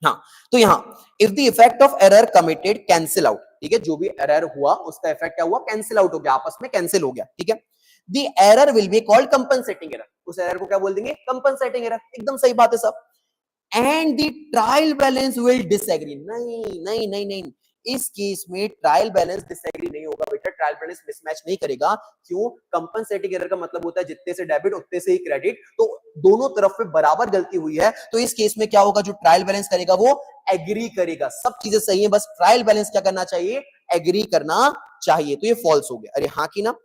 हाँ, तो यहाँ if the effect of error committed cancel out, ठीक है, जो भी एरर हुआ उसका इफेक्ट क्या हुआ, कैंसिल आउट हो गया, आपस में कैंसिल हो गया, ठीक है। The error will be called compensating error, उस एरर को क्या बोल देंगे, कंपनसेटिंग एरर, एकदम सही बात है सब। And the trial balance will disagree, नहीं नहीं नहीं नहीं, इस केस में ट्रायल बैलेंस डिसएग्री नहीं होगा बेटा, ट्रायल बैलेंस मिसमैच नहीं करेगा। क्यों? कंपनसेटिंग एरर का मतलब होता है जितने से डेबिट उतने से ही क्रेडिट, तो दोनों तरफ पे बराबर गलती हुई है, तो इस केस में क्या होगा, जो ट्रायल बैलेंस करेगा वो एग्री करेगा। सब चीजें सही है, बस ट्रायल बैलेंस क्या करना चाहिए, एग्री करना चाहिए। तो ये फॉल्स हो गया, अरे हाँ की ना।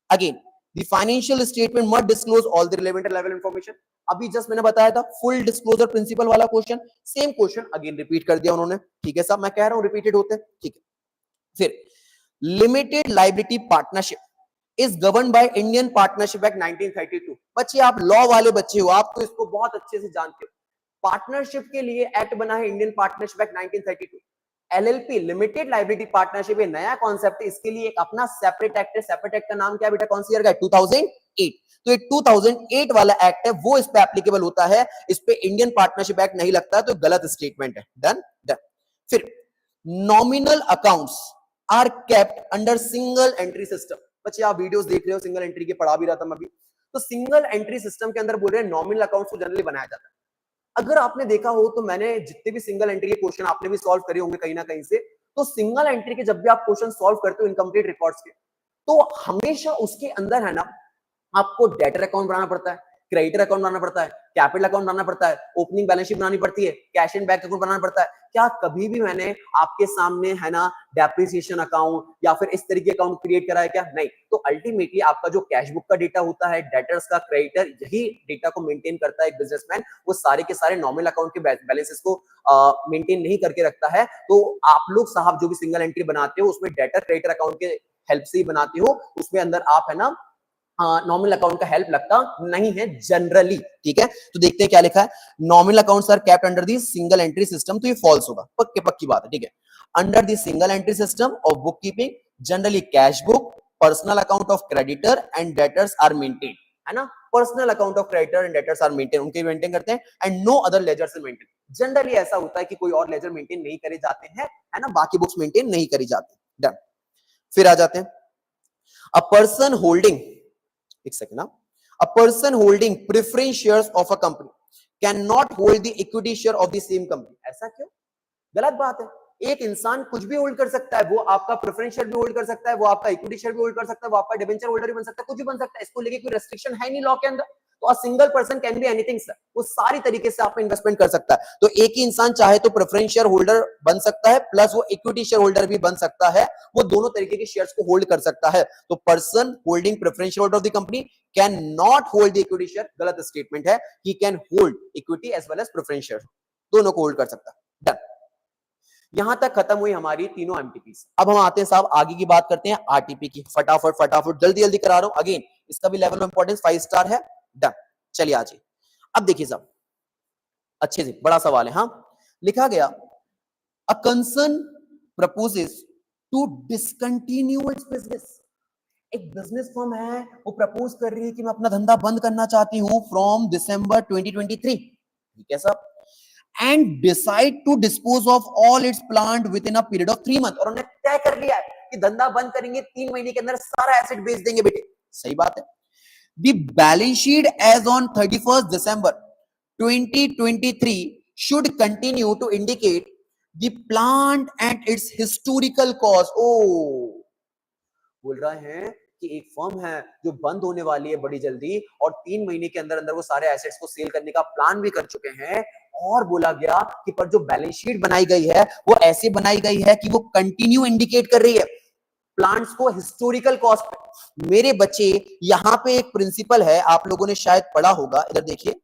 Again the financial statement must disclose all the relevant level information। अभी जस्ट मैंने बताया था फुल डिस्क्लोजर प्रिंसिपल वाला question, same question again repeat कर दिया उन्होंने, ठीक है साहब, मैं कह रहा हूं रिपीटेड होते हैं, ठीक है। फिर limited liability partnership is govern by Indian partnership act 1932। बच्चे आप लॉ वाले बच्चे हो, आप तो इसको बहुत अच्छे से जानते हो। पार्टनरशिप के लिए एक्ट बना है Indian partnership act 1932। LLP limited liability partnership ये नया कॉन्सेप्ट है, इसके लिए एक अपना सेपरेट एक्ट है। सेपरेट एक्ट का नाम क्या है बेटा, कौन सी ईयर का है, 2008। तो ये 2008 वाला एक्ट है, वो इस पे एप्लीकेबल होता है, इस पे इंडियन पार्टनरशिप एक्ट नहीं लगता है, तो गलत स्टेटमेंट है। Done done. फिर nominal accounts are kept under single entry system. बच्चे आप वीडियोस देख रहे हो, सिंगल एंट्री के पढ़ा भी रहा था मैं अभी। तो सिंगल एंट्री सिस्टम के अंदर बोल रहे हैं नॉमिनल अकाउंट्स को जनरली बनाया जाता है। अगर आपने देखा हो तो मैंने जितने भी सिंगल एंट्री के क्वेश्चन आपने भी सॉल्व करे होंगे कहीं ना कहीं से, तो सिंगल एंट्री के जब भी आप क्वेश्चन सॉल्व करते हो इनकम्प्लीट रिकॉर्ड्स के, तो हमेशा उसके अंदर है ना आपको डेटर अकाउंट बनाना पड़ता है, क्रेडिटर अकाउंट बनाना पड़ता है, कैपिटल अकाउंट बनाना पड़ता है, ओपनिंग बैलेंस शीट बनानी पड़ती है, कैश एंड बैंक अकाउंट बनाना पड़ता है। क्या कभी भी मैंने आपके सामने है ना डेप्रिसिएशन अकाउंट या फिर इस तरीके अकाउंट क्रिएट करा है क्या? नहीं। तो अल्टीमेटली आपका जो कैश बुक का डेटा होता है, डेटर्स का, क्रेडिटर, यही डेटा को मेंटेन करता है एक बिजनेसमैन। वो सारे के सारे नॉमिनल अकाउंट के बैलेंसेस को मेंटेन नहीं करके रखता है। तो आप लोग साहब जो भी सिंगल एंट्री बनाते हो उसमें डेटर क्रेडिटर अकाउंट के हेल्प से ही बनाते हो, उसमें अंदर आप है ना नॉमिनल अकाउंट का हेल्प लगता नहीं है जनरली, ठीक है। तो देखते हैं क्या लिखा है, nominal accounts are kept under the single entry system, तो ये फॉल्स होगा, पक्की बात है, ठीक है। under the single entry system of bookkeeping. Generally cash book, personal account of creditor and debtors are maintained, है ना? Personal account of creditor and debtors are maintain, उनके मेंटेन करते हैं, and no other ledgers maintain. Generally ऐसा होता है कि कोई और लेजर मेंटेन नहीं करे जाते हैं, है ना? बाकी बुक्स मेंटेन नहीं करी जाती. डन. फिर आ जाते हैं अ पर्सन होल्डिंग, एक सेकंड ना, a person holding preference shares of a company can not hold the equity share of the same company. ऐसा क्यों? गलत बात है. एक इंसान कुछ भी होल्ड कर सकता है, वो आपका प्रेफरेंस शेयर भी होल्ड कर सकता है, वो आपका इक्विटी शेयर भी होल्ड कर सकता है, वो आपका डिबेंचर होल्डर भी बन सकता है, कुछ भी बन सकता है. इसको लेके कोई रेस्ट्रिक्शन है नहीं लॉ के अंदर. तो a single person can be anything sir. वो सारी तरीके से आप इन्वेस्टमेंट कर सकता है. तो एक ही इंसान चाहे तो प्रेफरेंस शेयर होल्डर बन सकता है, प्लस वो इक्विटी शेयर होल्डर भी बन सकता है. वो दोनों तरीके के शेयर्स को होल्ड कर सकता है. तो person holding preference share holder of the company can not hold the equity share. गलत स्टेटमेंट है. He can hold equity as well as preference share, दोनों को होल्ड कर सकता है. डन. यहां तक खत्म हुई हमारी तीनों एमटीपीस. अब हम आते हैं साहब आगे की बात करते हैं आरटीपी की. फटाफट फटाफट जल्दी जल्दी करा रहा हूं. अगेन इसका भी लेवल ऑफ इंपॉर्टेंस 5 स्टार है. डन. चलिए आ जाइए. अब देखिए साहब, अच्छे से बड़ा सवाल है. हाँ, लिखा गया a concern proposes to discontinue its business. एक बिजनेस फर्म है, वो प्रपोज कर रही है कि मैं अपना धंधा बंद करना चाहती हूं फ्रॉम दिसंबर 2023. ठीक है साहब. And decide to dispose of all its plant within a period of 3 months. और उन्होंने तय कर लिया है कि धंधा बंद करेंगे, 3 महीने के अंदर सारा एसेट बेच देंगे बेटे. सही बात है. The balance sheet as on 31st December 2023 should continue to indicate the plant and its historical cost. Oh, बोल रहे हैं कि एक फर्म है जो बंद होने वाली है बड़ी जल्दी, और 3 महीने के अंदर अंदर वो सारे एसेट्स को सेल करने का प्लान भी कर चुके हैं. और बोला गया कि पर जो बैलेंस शीट बनाई गई है वो ऐसे बनाई गई है कि वो कंटिन्यू इंडिकेट कर रही है प्लांट्स को हिस्टोरिकल कॉस्ट पे. मेरे बच्चे, यहां पे एक प्रिंसिपल है, आप लोगों ने शायद पढ़ा होगा. इधर देखिए,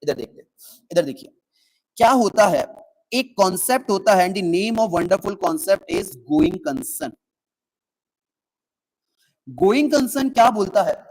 इधर देखिए, इधर देखिए. क्या होता है, एक कॉन्सेप्ट होता है, and the name of wonderful concept is going concern. Going concern क्या बोलता है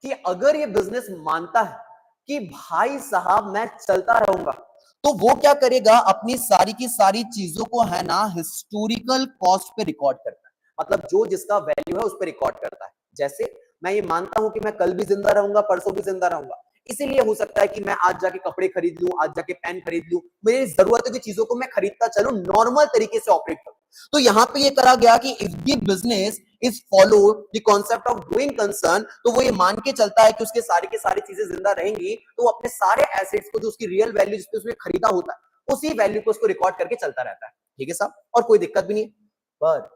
कि अगर ये बिजनेस मानता है कि भाई साहब मैं चलता रहूंगा, तो वो क्या करेगा, अपनी सारी की सारी चीजों को है ना हिस्टोरिकल कॉस्ट पे रिकॉर्ड करता है. मतलब जो जिसका वैल्यू है उस पर रिकॉर्ड करता है. जैसे मैं ये मानता हूं कि मैं कल भी जिंदा रहूंगा, परसों भी जिंदा रहूंगा, इसीलिए हो सकता है कि मैं आज जाके कपड़े खरीद लूं, आज जाके पेन खरीद लूं, मेरी जरूरतों की चीजों को मैं खरीदता चलूं, नॉर्मल तरीके से ऑपरेट करूं. तो यहां पे ये करा गया कि if the business is follow the concept of going concern, तो वो ये मान के चलता है कि उसके सारी की सारी चीजें जिंदा रहेंगी, तो वो अपने सारे एसेट्स को जो उसकी रियल वैल्यू जिसपे उसने खरीदा होता है उसी वैल्यू को उसको रिकॉर्ड करके चलता रहता है. ठीक है साहब, और कोई दिक्कत भी नहीं है. पर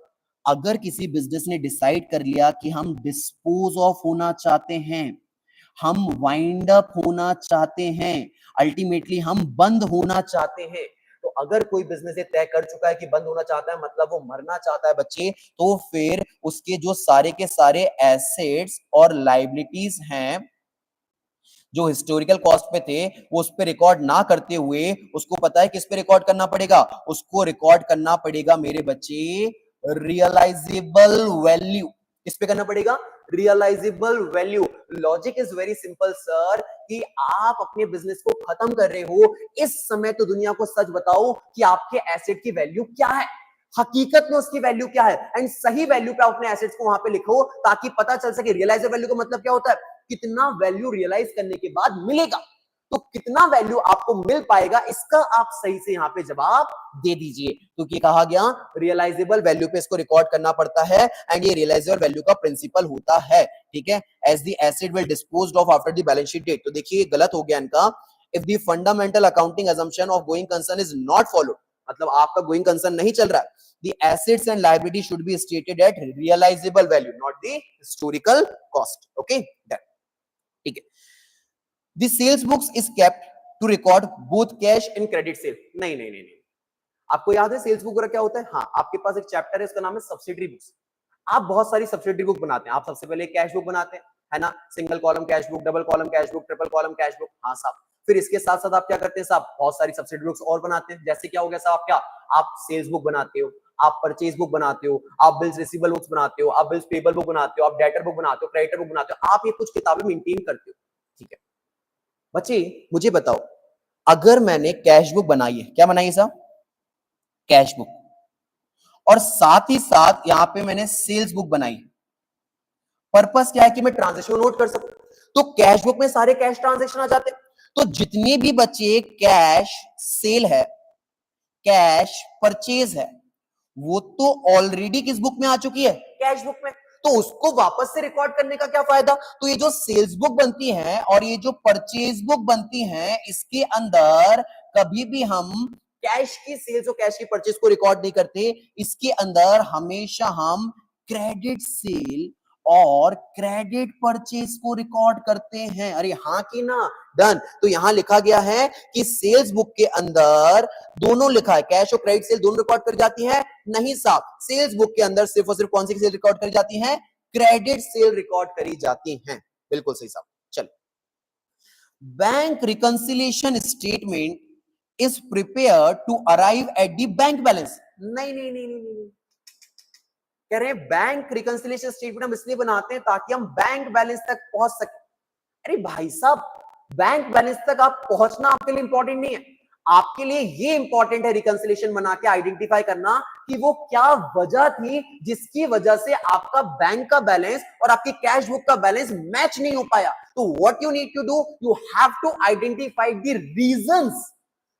अगर किसी बिजनेस ने डिसाइड कर लिया कि हम डिस्पोज ऑफ होना चाहते हैं, हम वाइंड अप होना चाहते हैं, अल्टीमेटली हम बंद होना चाहते हैं, तो अगर कोई बिजनेस ये तय कर चुका है कि बंद होना चाहता है, मतलब वो मरना चाहता है बच्चे, तो फिर उसके जो सारे के सारे एसेट्स और लायबिलिटीज हैं जो हिस्टोरिकल कॉस्ट पे थे, वो उस पे रिकॉर्ड ना करते हुए उसको पता है किस पे रिकॉर्ड करना पड़ेगा, उसको रिकॉर्ड करना पड़ेगा मेरे बच्चे रियलाइजेबल वैल्यू. किस पे करना पड़ेगा? Realisable value. Logic is very simple sir, कि आप अपने बिजनेस को खत्म कर रहे हो इस समय, तो दुनिया को सच बताओ कि आपके एसेट की वैल्यू क्या है, हकीकत में उसकी वैल्यू क्या है, एंड सही वैल्यू पे अपने एसेट्स को वहां पे लिखो ताकि पता चल सके. रियलाइजेबल वैल्यू का मतलब क्या होता है? कितना वैल्यू रियलाइज करने के बाद मिलेगा. तो कितना वैल्यू आपको मिल पाएगा, इसका आप सही से यहां पे जवाब दे दीजिए. तो ये कहा गया रियलाइजेबल वैल्यू पे इसको रिकॉर्ड करना पड़ता है, एंड ये रियलाइजेबल वैल्यू का प्रिंसिपल होता है. ठीक है, as the asset will disposed of after the balance sheet date. तो देखिए गलत हो गया इनका. If the fundamental accounting assumption of going concern is not followed, मतलब आपका गोइंग कंसर्न नहीं चल रहा है, the assets and liability should be stated at realizable value, not the historical cost. Okay, done. ठीक है. The sales books is kept to record both cash and credit sale. नहीं नहीं नहीं नहीं, आपको याद है सेल्स बुक क्या होता है? हाँ, आपके पास एक चैप्टर है, इसका नाम है सब्सिडरी बुक्स. आप बहुत सारी सब्सिडरी बुक बनाते हैं. आप सबसे पहले कैश बुक बनाते हैं, है ना? Single column cash book, double column cash book, triple column cash book. हाँ साहब. फिर इसके साथ साथ आप क्या करते हैं साहब? बहुत सारी सब्सिडरी बुक्स और बनाते हैं. जैसे क्या हो गया साहब? क्या आप सेल्स बुक बनाते हो, आप परचेज बुक बनाते हो, आप बिल्स रिसीवेबल बुक्स बनाते हो, आप बिल्स पेबल बुक बनाते हो, आप डेटर बुक बनाते हो, क्रेडिटर बुक बनाते हो. आप ये कुछ किताबें मेंटेन करते हो. ठीक है बच्चे, मुझे बताओ, अगर मैंने कैश बुक बनाई है, क्या बनाई है साहब? Cash book. और साथ ही साथ यहां पे मैंने सेल्स बुक बनाई। पर्पस क्या है कि मैं ट्रांजेक्शन नोट कर सकूं। तो कैश बुक में सारे कैश ट्रांजेक्शन आ जाते हैं। तो जितने भी बचे कैश सेल है, कैश परचेज है, वो तो ऑलरेडी किस बुक में आ चुकी है, कैश बुक में। तो उसको वापस से रिकॉर्ड करने का क्या फायदा। तो ये जो सेल्स बुक बनती है और ये जो परचेज बुक बनती है, इसके अंदर कभी भी हम कैश की सेल्स और कैश की परचेज को रिकॉर्ड नहीं करते। इसके अंदर हमेशा हम क्रेडिट सेल और क्रेडिट परचेज को रिकॉर्ड करते हैं। अरे हाँ कि ना, डन। तो यहां लिखा गया है कि सेल्स बुक के अंदर दोनों लिखा है, कैश और क्रेडिट सेल दोनों रिकॉर्ड करी जाती है। नहीं साहब, सेल्स बुक के अंदर सिर्फ और सिर्फ कौन सी सेल रिकॉर्ड करी जाती है, क्रेडिट सेल रिकॉर्ड करी जाती हैं। बिल्कुल सही साहब। चलो, bank reconciliation statement is prepare to arrive at the bank balance. नहीं नहीं नहीं नहीं नहीं, कह रहे हैं बैंक रिकंसिलिएशन स्टेटमेंट हम इसलिए बनाते हैं ताकि हम बैंक बैलेंस तक पहुंच सके। अरे भाई साहब, बैंक बैलेंस तक आप पहुंचना आपके लिए इंपॉर्टेंट नहीं है। आपके लिए ये इंपॉर्टेंट है रिकंसिलिएशन बना के आइडेंटिफाई करना कि वो क्या वजह थी जिसकी वजह से आपका बैंक का बैलेंस और आपकी कैश बुक का बैलेंस मैच नहीं हो पाया। तो what you need to do, you have to identify the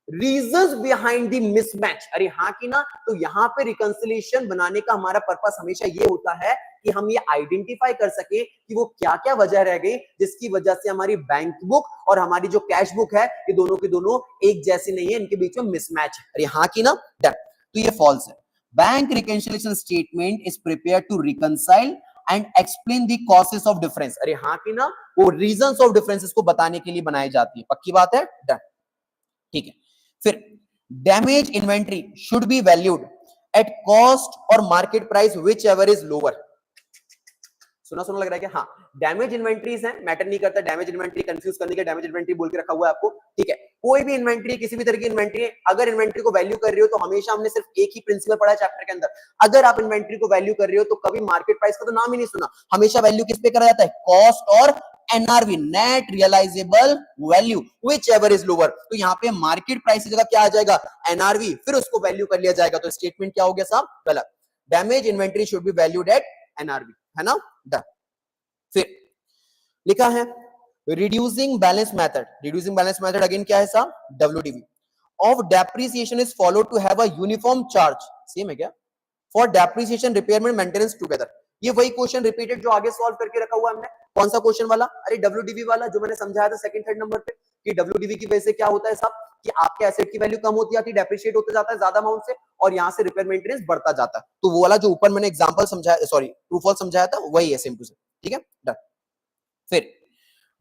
reasons behind the mismatch. अरे हाँ कि ना। तो यहां पे रिकंसिलिएशन बनाने का हमारा पर्पस हमेशा ये होता है कि हम ये आइडेंटिफाई कर सके कि वो क्या क्या वजह रह गई जिसकी वजह से हमारी बैंक बुक और हमारी जो कैश बुक है ये दोनों की दोनों एक जैसी नहीं है, इनके बीच में मिसमैच है। अरे हाँ कि ना, डन। तो ये फॉल्स है। Bank reconciliation statement is prepare to reconcile and explain the causes of difference. अरे हाँ कि ना, वो रीजंस ऑफ डिफरेंसेस को बताने के लिए बनाई जाती है। पक्की बात है, डन। ठीक है। फिर damage inventory should be valued at cost और market price whichever is lower. सुना सुना लग रहा है कि हाँ, डैमेज इन्वेंट्रीज हैं, मैटर नहीं करता। डैमेज इन्वेंट्री कंफ्यूज करने के डैमेज इन्वेंट्री बोल के रखा हुआ है आपको। ठीक है, कोई भी इन्वेंट्री, किसी भी तरह की इन्वेंट्री, अगर इन्वेंट्री को वैल्यू कर रहे हो तो हमेशा हमने सिर्फ एक ही प्रिंसिपल पढ़ा है चैप्टर के अंदर। अगर आप इन्वेंट्री को वैल्यू कर रहे हो तो कभी मार्केट प्राइस का तो नाम ही नहीं सुना। हमेशा वैल्यू किस पे करा जाता है, कॉस्ट और NRV, net realisable value, whichever is lower. तो यहाँ पे मार्केट प्राइस की जगह क्या आ जाएगा, एनआरवी, फिर उसको वैल्यू कर लिया जाएगा। तो स्टेटमेंट क्या हो गया साहब, गलत। Damage inventory should be valued at NRV, है ना, डन। फिर लिखा है reducing balance method. Reducing balance method again क्या है साहब, WDV of depreciation is followed to have a uniform charge. Same है क्या, for depreciation repairment maintenance together. ये वही क्वेश्चन रिपीटेड जो आगे सॉल्व करके रखा हुआ हमने। कौन सा क्वेश्चन वाला, अरे डब्ल्यूडीवी वाला जो मैंने समझाया था सेकंड थर्ड नंबर पे, कि डब्ल्यूडीवी की वजह से क्या होता है साहब, कि आपके एसेट की वैल्यू कम होती जाती है, डेप्रिशिएट होता जाता है ज्यादा अमाउंट से, और यहां से रिपेयर मेंटेनेंस बढ़ता जाता है। तो वो वाला जो ऊपर मैंने एग्जांपल समझाया, सॉरी ट्रू फॉल्स समझाया था, वही है सेम टू सेम। ठीक है, डन। फिर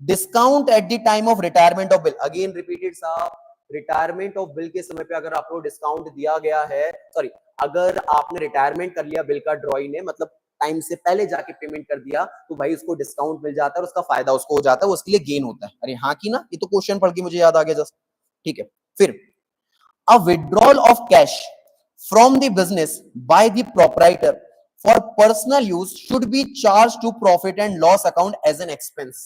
discount at the time of retirement of bill, again repeated साहब। रिटायरमेंट ऑफ बिल के समय पे अगर आपको डिस्काउंट दिया गया है, सॉरी अगर आपने रिटायरमेंट कर लिया बिल का, ड्रॉई ने मतलब टाइम से पहले जाके पेमेंट कर दिया, तो भाई उसको डिस्काउंट मिल जाता है और उसका फायदा उसको हो जाता है, उसके लिए गेन होता है। अरे हाँ कि ना, ये तो क्वेश्चन पढ़ के मुझे याद आ गया जस्ट। ठीक है, फिर a withdrawal of cash from the business by the proprietor for personal use should be charge to profit and loss account as an expense.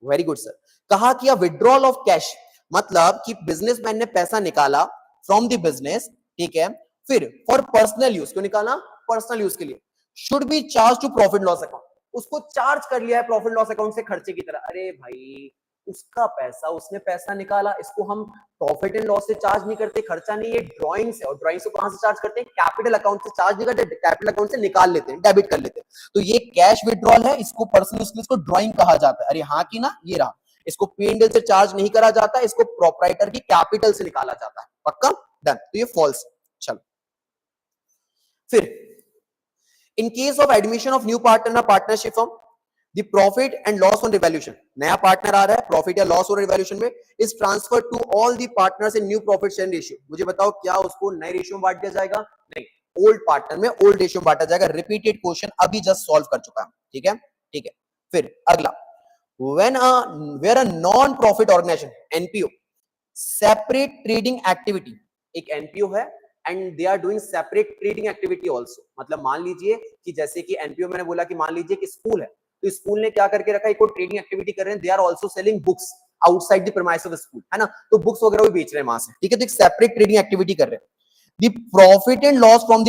Very good sir. कहा कि विड्रॉल ऑफ कैश मतलब कि businessman ने पैसा निकाला from the business, ठीक है, फिर फॉर पर्सनल यूज, क्यों निकाला, पर्सनल यूज के लिए, should be charge to profit loss account, उसको चार्ज कर लिया है प्रॉफिट लॉस अकाउंट से खर्चे की तरह। अरे भाई उसका पैसा, उसने पैसा निकाला, इसको हम प्रॉफिट एंड लॉस से चार्ज नहीं करते, खर्चा नहीं, ये ड्राइंग से, और ड्राइंग से कहां से चार्ज करते हैं, कैपिटल अकाउंट से चार्ज नहीं करते, कैपिटल अकाउंट से निकाल लेते हैं, डेबिट कर लेते हैं। तो ये कैश विड्रॉल है, इसको पर्सनल, इसको ड्राइंग कहा जाता है। अरे हाँ कि ना, ये रहा, इसको P&L से चार्ज नहीं करा जाता, इसको प्रोप्राइटर की कैपिटल से निकाला जाता है। पक्का, डन। तो ये फॉल्स। चलो फिर in case of admission of new partner partnership firm, the profit and loss on revaluation, नया पार्टनर आ रहा है, प्रॉफिट या लॉस ऑन रिवैल्यूएशन में is transfer to all the partners in new profit sharing ratio. मुझे बताओ क्या उसको नए रेशियो में बांट दिया जाएगा, नहीं, ओल्ड पार्टनर में ओल्ड रेशियो में बांटा जाएगा। रिपीटेड क्वेश्चन अभी जस्ट सॉल्व कर चुका है। ठीक है, ठीक है। फिर अगला, where a non profit organization NPO separate trading activity, एक NPO है and they are doing separate trading activity also. मतलब मान लीजिए कि जैसे कि एनपीओ मैंने बोला कि मान लीजिए कि स्कूल है, तो स्कूल ने क्या करके रखा है, एक ट्रेडिंग एक्टिविटी कर रहे हैं, they are also selling books outside the premise of school, है ना, तो बुक्स वगैरह भी बेच रहे हैं वहां से। ठीक है, तो एक सेपरेट ट्रेडिंग एक्टिविटी कर रहे हैं। The profit and loss from